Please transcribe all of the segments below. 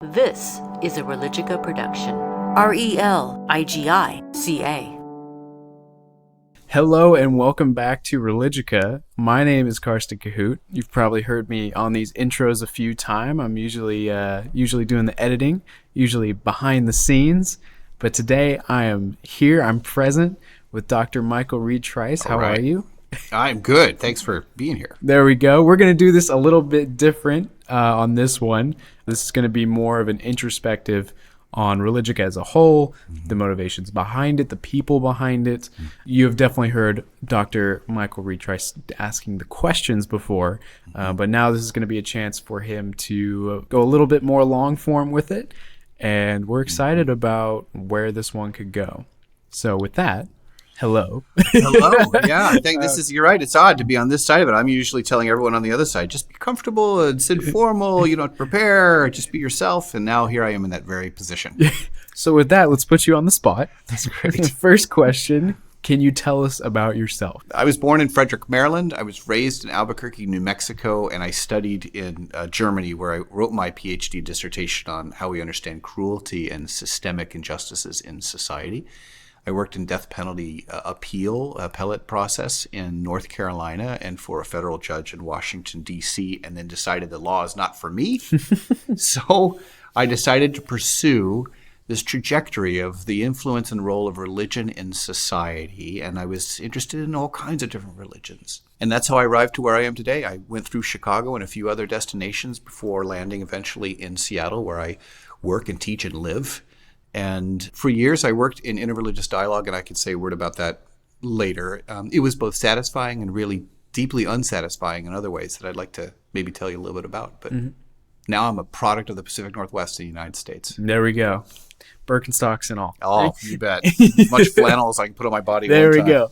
This is a Religica production. Religica. Hello and welcome back to Religica. My name is Karsten Kahoot. You've probably heard me on these intros a few times. I'm usually doing the editing, usually behind the scenes. But today I am here, I'm present with Dr. Michael Reid Trice. How are you? I'm good. Thanks for being here. There we go. We're going to do this a little bit different on this one. This is going to be more of an introspective on Religica as a whole, the motivations behind it, the people behind it. You have definitely heard Dr. Michael Reid Trice asking the questions before, but now this is going to be a chance for him to go a little bit more long form with it, and we're excited about where this one could go. So with that, hello. Hello. Yeah, I think you're right. It's odd to be on this side of it. I'm usually telling everyone on the other side, just be comfortable. It's informal. You don't prepare. Just be yourself. And now here I am in that very position. So with that, let's put you on the spot. That's great. First question, can you tell us about yourself? I was born in Frederick, Maryland. I was raised in Albuquerque, New Mexico, and I studied in Germany, where I wrote my PhD dissertation on how we understand cruelty and systemic injustices in society. I worked in death penalty appellate process in North Carolina and for a federal judge in Washington, D.C., and then decided the law is not for me. So I decided to pursue this trajectory of the influence and role of religion in society, and I was interested in all kinds of different religions. And that's how I arrived to where I am today. I went through Chicago and a few other destinations before landing eventually in Seattle, where I work and teach and live. And for years, I worked in interreligious dialogue, and I could say a word about that later. It was both satisfying and really deeply unsatisfying in other ways that I'd like to maybe tell you a little bit about. But now I'm a product of the Pacific Northwest of the United States. There we go. Birkenstocks and all. Oh, you bet. As much flannel as I can put on my body. There we go.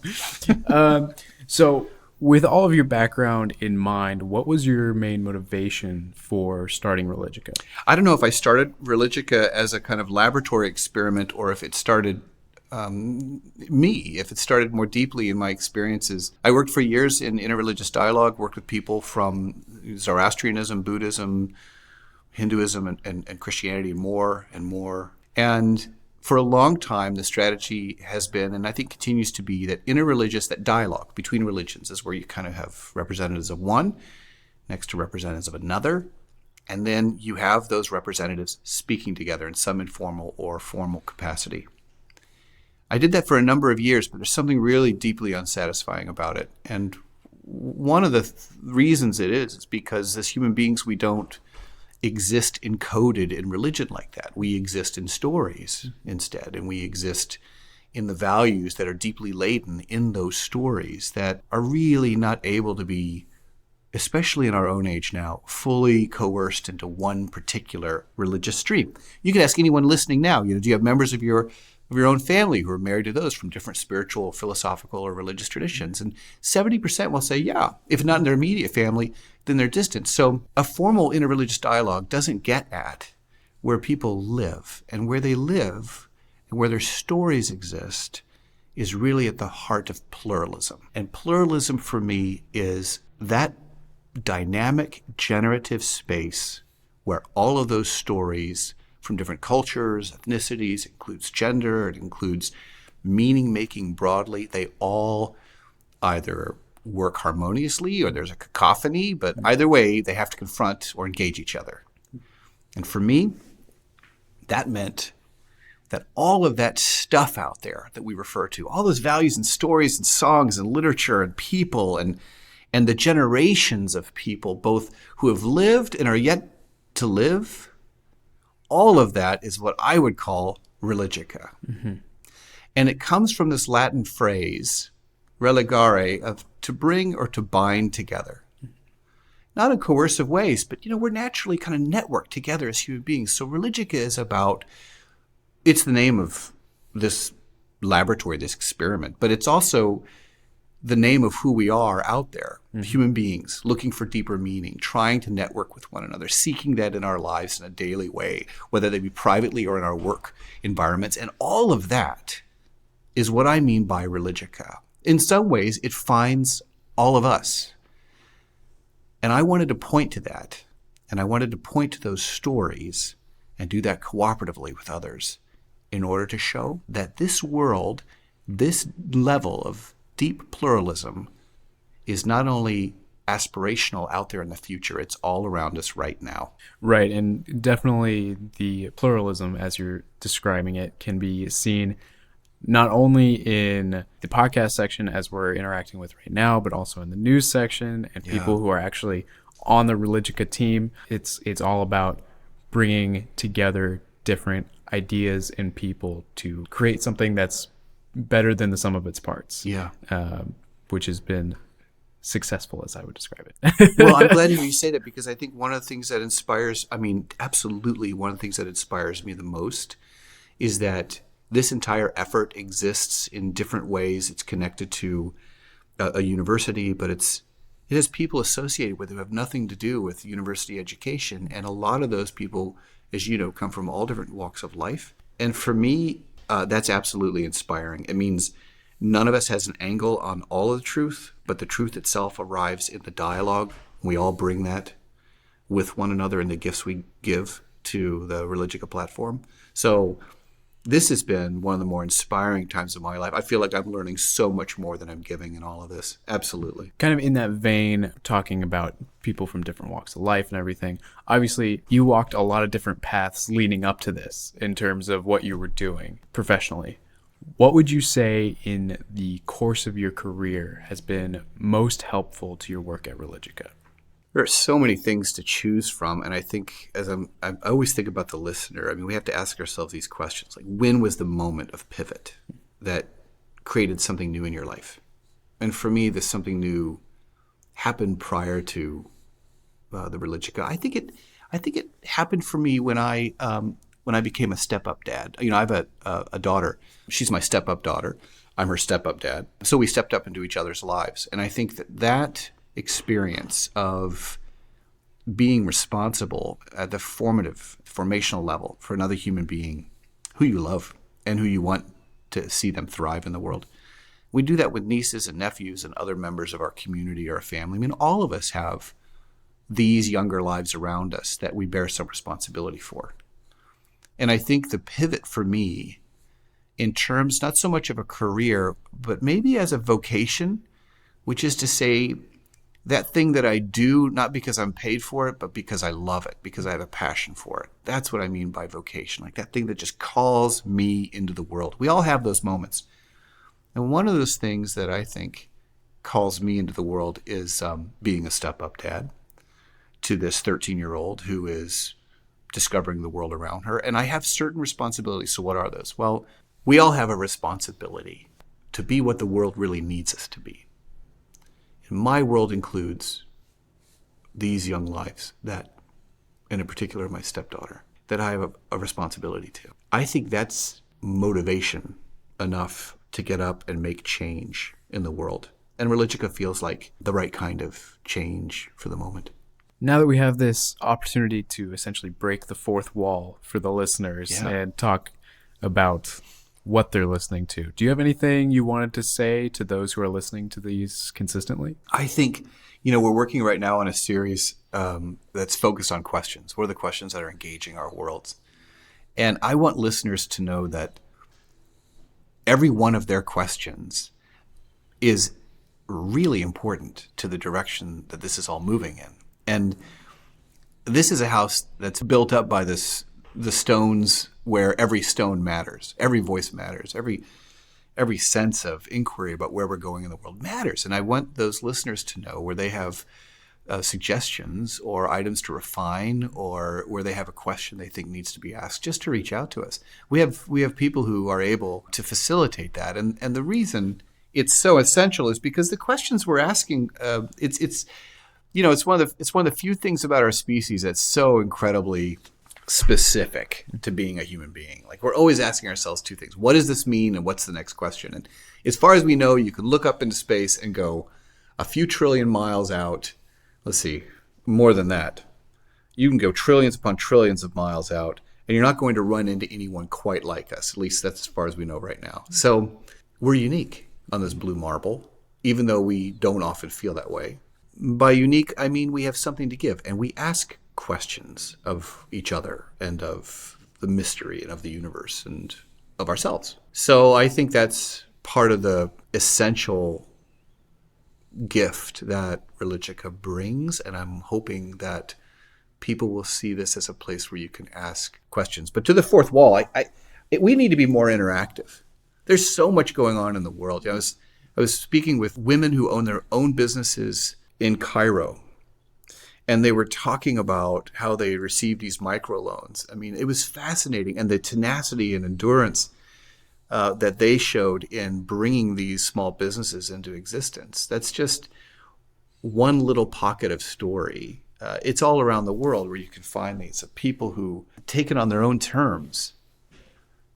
So with all of your background in mind, what was your main motivation for starting Religica? I don't know if I started Religica as a kind of laboratory experiment or if it started if it started more deeply in my experiences. I worked for years in interreligious dialogue, worked with people from Zoroastrianism, Buddhism, Hinduism, and Christianity more and more. And for a long time, the strategy has been, and I think continues to be, that interreligious, that dialogue between religions is where you kind of have representatives of one next to representatives of another, and then you have those representatives speaking together in some informal or formal capacity. I did that for a number of years, but there's something really deeply unsatisfying about it. And one of the reasons it is because as human beings, we don't exist encoded in religion like that. We exist in stories instead, and we exist in the values that are deeply laden in those stories that are really not able to be, especially in our own age now, fully coerced into one particular religious stream. You can ask anyone listening now, do you have members of your own family who are married to those from different spiritual, philosophical, or religious traditions? And 70% will say, yeah. If not in their immediate family, then they're distant. So a formal interreligious dialogue doesn't get at where people live. And where they live and where their stories exist is really at the heart of pluralism. And pluralism for me is that dynamic, generative space where all of those stories from different cultures, ethnicities, includes gender, it includes meaning making broadly, they all either work harmoniously or there's a cacophony, but either way, they have to confront or engage each other. And for me, that meant that all of that stuff out there that we refer to, all those values and stories and songs and literature and people and the generations of people, both who have lived and are yet to live, all of that is what I would call Religica. And it comes from this Latin phrase, religare, of to bring or to bind together. Not in coercive ways, but we're naturally kind of networked together as human beings. So Religica is about, it's the name of this laboratory, this experiment, but it's also the name of who we are out there, human beings looking for deeper meaning, trying to network with one another, seeking that in our lives in a daily way, whether they be privately or in our work environments. And all of that is what I mean by Religica. In some ways, it finds all of us. And I wanted to point to that, and I wanted to point to those stories and do that cooperatively with others in order to show that this world, this level of deep pluralism is not only aspirational out there in the future, it's all around us right now. Right, and definitely the pluralism, as you're describing it, can be seen not only in the podcast section as we're interacting with right now, but also in the news section and people who are actually on the Religica team. It's all about bringing together different ideas and people to create something that's better than the sum of its parts. Yeah. Which has been successful, as I would describe it. Well, I'm glad you say that, because I think one of the things that absolutely one of the things that inspires me the most is that this entire effort exists in different ways. It's connected to a university, but it has people associated with it who have nothing to do with university education. And a lot of those people, as you know, come from all different walks of life. And for me, that's absolutely inspiring. It means none of us has an angle on all of the truth, but the truth itself arrives in the dialogue. We all bring that with one another in the gifts we give to the Religica platform. So this has been one of the more inspiring times of my life. I feel like I'm learning so much more than I'm giving in all of this. Absolutely. Kind of in that vein, talking about people from different walks of life and everything, obviously you walked a lot of different paths leading up to this in terms of what you were doing professionally. What would you say in the course of your career has been most helpful to your work at Religica? There are so many things to choose from, and I think I always think about the listener. I mean, we have to ask ourselves these questions, like, when was the moment of pivot that created something new in your life? And for me, this something new happened prior to the Religica. I think it happened for me when I became a step-up dad. You know, I have a daughter. She's my step-up daughter. I'm her step-up dad. So we stepped up into each other's lives, and I think that experience of being responsible at the formational level for another human being who you love and who you want to see them thrive in the world. We do that with nieces and nephews and other members of our community or our family. I mean, all of us have these younger lives around us that we bear some responsibility for. And I think the pivot for me, in terms not so much of a career, but maybe as a vocation, which is to say, that thing that I do, not because I'm paid for it, but because I love it, because I have a passion for it. That's what I mean by vocation, like that thing that just calls me into the world. We all have those moments. And one of those things that I think calls me into the world is being a step-up dad to this 13-year-old who is discovering the world around her. And I have certain responsibilities. So what are those? Well, we all have a responsibility to be what the world really needs us to be. And my world includes these young lives that, and in particular my stepdaughter, that I have a responsibility to. I think that's motivation enough to get up and make change in the world. And Religica feels like the right kind of change for the moment. Now that we have this opportunity to essentially break the fourth wall for the listeners and talk about what they're listening to, do you have anything you wanted to say to those who are listening to these consistently? I think, we're working right now on a series that's focused on questions. What are the questions that are engaging our worlds? And I want listeners to know that every one of their questions is really important to the direction that this is all moving in. And this is a house that's built up by the stones where every stone matters, every voice matters, every sense of inquiry about where we're going in the world matters. And I want those listeners to know where they have suggestions or items to refine, or where they have a question they think needs to be asked, just to reach out to us. We have people who are able to facilitate that. And the reason it's so essential is because the questions we're asking, it's one of the few things about our species that's so incredibly specific to being a human being. Like, we're always asking ourselves two things. What does this mean, and what's the next question? And as far as we know, you can look up into space and go a few trillion miles out. Let's see, more than that. You can go trillions upon trillions of miles out, and you're not going to run into anyone quite like us. At least that's as far as we know right now. So we're unique on this blue marble, even though we don't often feel that way. By unique, I mean we have something to give, and we ask questions of each other and of the mystery and of the universe and of ourselves. So I think that's part of the essential gift that Religica brings, and I'm hoping that people will see this as a place where you can ask questions. But to the fourth wall, we need to be more interactive. There's so much going on in the world. I was speaking with women who own their own businesses in Cairo, and they were talking about how they received these microloans. I mean, it was fascinating, and the tenacity and endurance that they showed in bringing these small businesses into existence. That's just one little pocket of story. It's all around the world where you can find these people who, taken on their own terms,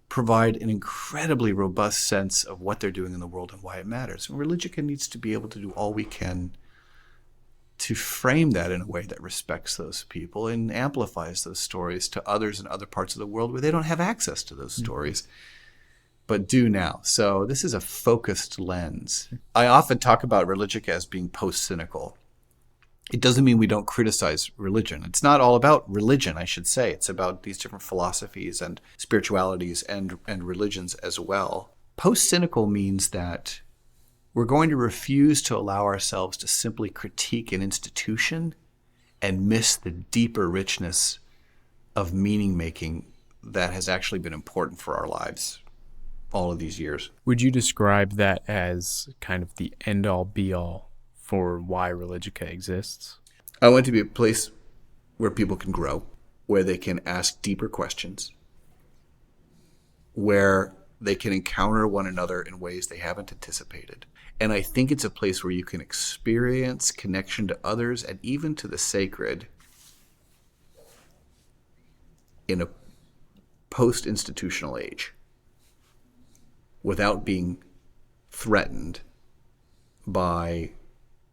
provide an incredibly robust sense of what they're doing in the world and why it matters. And Religica needs to be able to do all we can to frame that in a way that respects those people and amplifies those stories to others in other parts of the world where they don't have access to those stories, but do now. So this is a focused lens. I often talk about Religica as being post-cynical. It doesn't mean we don't criticize religion. It's not all about religion, I should say. It's about these different philosophies and spiritualities and religions as well. Post-cynical means that we're going to refuse to allow ourselves to simply critique an institution and miss the deeper richness of meaning making that has actually been important for our lives all of these years. Would you describe that as kind of the end-all be-all for why Religica exists? I want it to be a place where people can grow, where they can ask deeper questions, where they can encounter one another in ways they haven't anticipated. And I think it's a place where you can experience connection to others and even to the sacred in a post-institutional age without being threatened by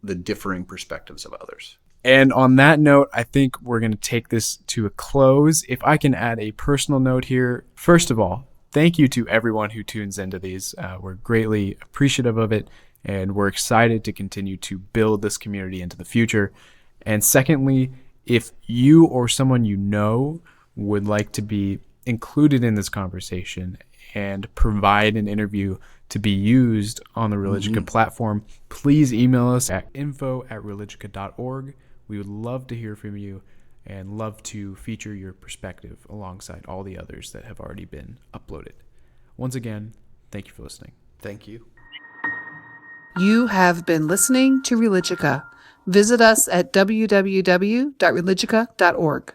the differing perspectives of others. And on that note, I think we're going to take this to a close. If I can add a personal note here, first of all, thank you to everyone who tunes into these. We're greatly appreciative of it, and we're excited to continue to build this community into the future. And secondly, if you or someone you know would like to be included in this conversation and provide an interview to be used on the Religica platform, please email us at info@religica.org. We would love to hear from you and love to feature your perspective alongside all the others that have already been uploaded. Once again, thank you for listening. Thank you. You have been listening to Religica. Visit us at www.religica.org.